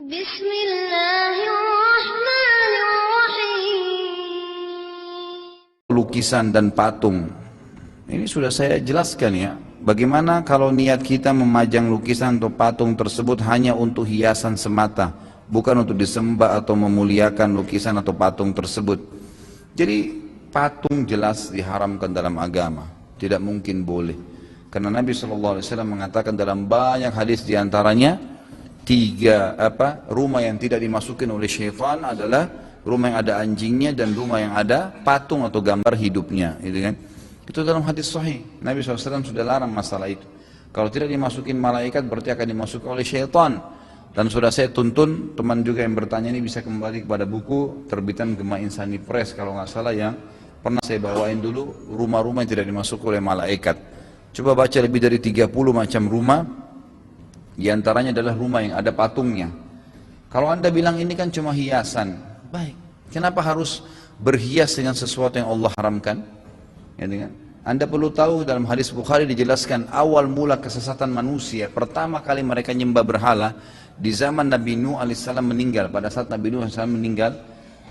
Bismillahirrahmanirrahim. Lukisan dan patung. Ini sudah saya jelaskan ya. Bagaimana kalau niat kita memajang lukisan atau patung tersebut hanya untuk hiasan semata, bukan untuk disembah atau memuliakan lukisan atau patung tersebut. Jadi patung jelas diharamkan dalam agama, tidak mungkin boleh. Karena Nabi SAW mengatakan dalam banyak hadis diantaranya rumah yang tidak dimasukin oleh syaitan adalah rumah yang ada anjingnya dan rumah yang ada patung atau gambar hidupnya, gitu kan? Itu dalam hadis sahih. Nabi SAW sudah larang masalah itu. Kalau tidak dimasukin malaikat berarti akan dimasuki oleh syaitan. Dan sudah saya tuntun, teman juga yang bertanya ini bisa kembali kepada buku terbitan Gema Insani Press kalau nggak salah yang pernah saya bawain dulu, rumah-rumah yang tidak dimasuki oleh malaikat. Coba baca lebih dari 30 macam rumah. Di antaranya adalah rumah yang ada patungnya. Kalau Anda bilang ini kan cuma hiasan, baik. Kenapa harus berhias dengan sesuatu yang Allah haramkan? Ya, dengan Anda perlu tahu dalam hadis Bukhari dijelaskan awal mula kesesatan manusia. Pertama kali mereka nyembah berhala di zaman Nabi Nuh alaihissalam meninggal. Pada saat Nabi Nuh alaihissalam meninggal,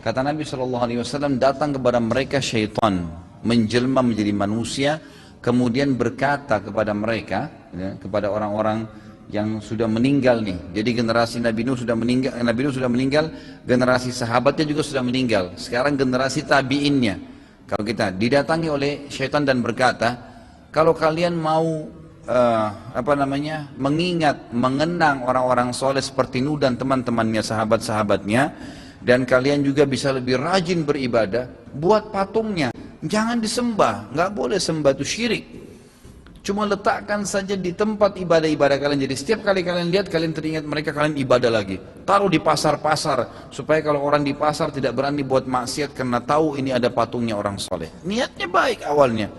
kata Nabi SAW datang kepada mereka syaitan menjelma menjadi manusia, kemudian berkata kepada mereka, ya, kepada orang-orang yang sudah meninggal nih. Jadi generasi Nabi Nuh sudah meninggal, generasi sahabatnya juga sudah meninggal. Sekarang generasi tabi'innya. Kalau kita didatangi oleh syaitan dan berkata, kalau kalian mau mengenang orang-orang soleh seperti Nuh dan teman-temannya, sahabat-sahabatnya, dan kalian juga bisa lebih rajin beribadah, buat patungnya. Jangan disembah, nggak boleh sembah, itu syirik. Cuma letakkan saja di tempat ibadah-ibadah kalian. Jadi setiap kali kalian lihat, kalian teringat mereka, kalian ibadah lagi. Taruh di pasar-pasar, supaya kalau orang di pasar tidak berani buat maksiat karena tahu ini ada patungnya orang soleh. Niatnya baik awalnya.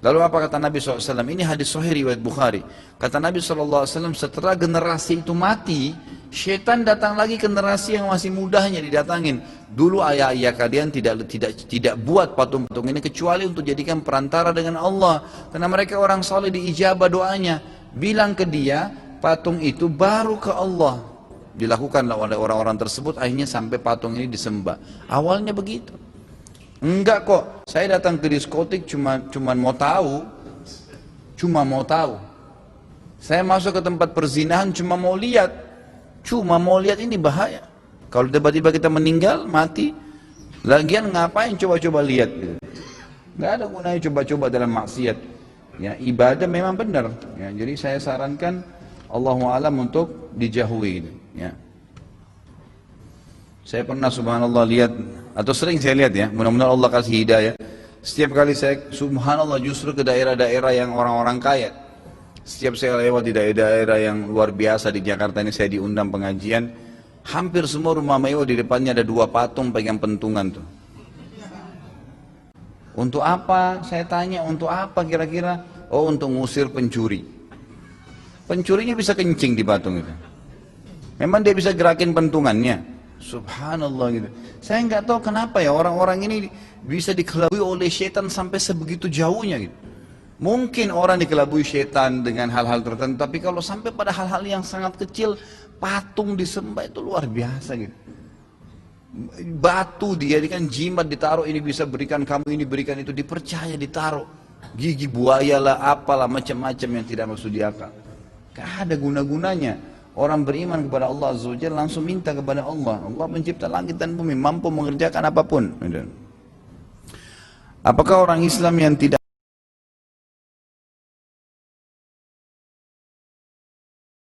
Lalu apa kata Nabi SAW? Ini hadis sahih riwayat Bukhari. Kata Nabi SAW, setelah generasi itu mati, syaitan datang lagi generasi yang masih mudahnya didatangin. Dulu ayah-ayah kalian tidak buat patung-patung ini kecuali untuk jadikan perantara dengan Allah. Karena mereka orang saleh diijabah doanya. Bilang ke dia, patung itu baru ke Allah. Dilakukanlah oleh orang-orang tersebut, akhirnya sampai patung ini disembah. Awalnya begitu. Enggak kok, saya datang ke diskotik cuma mau tahu. Saya masuk ke tempat perzinahan cuma mau lihat ini bahaya. Kalau tiba-tiba kita meninggal, mati, lagian ngapain coba-coba lihat gitu. Nggak ada gunanya coba-coba dalam maksiat. Ya, ibadah memang benar. Ya, jadi saya sarankan Allahu a'lam untuk dijauhi gitu. Ya. Saya pernah subhanallah lihat, atau sering saya lihat ya, mudah-mudahan Allah kasih hidayah. Setiap kali saya subhanallah justru ke daerah-daerah yang orang-orang kaya. Setiap saya lewat di daerah-daerah yang luar biasa di Jakarta ini, saya diundang pengajian. Hampir semua rumah mewah di depannya ada 2 patung pegang pentungan tuh. Untuk apa? Saya tanya, untuk apa kira-kira? Oh, untuk ngusir pencuri. Pencurinya bisa kencing di patung itu. Memang dia bisa gerakin pentungannya. Subhanallah gitu. Saya nggak tahu kenapa ya orang-orang ini bisa dikelabui oleh syaitan sampai sebegitu jauhnya gitu. Mungkin orang dikelabui syaitan dengan hal-hal tertentu, tapi kalau sampai pada hal-hal yang sangat kecil, patung disembah itu luar biasa gitu. Batu dijadikan jimat, ditaruh, ini bisa berikan kamu, ini berikan itu, dipercaya ditaruh. Gigi buaya lah, apalah macam-macam yang tidak masuk di akal. Gak ada guna-gunanya. Orang beriman kepada Allah Azza wa Jalla langsung minta kepada Allah. Allah pencipta langit dan bumi, mampu mengerjakan apapun. Apakah orang Islam yang tidak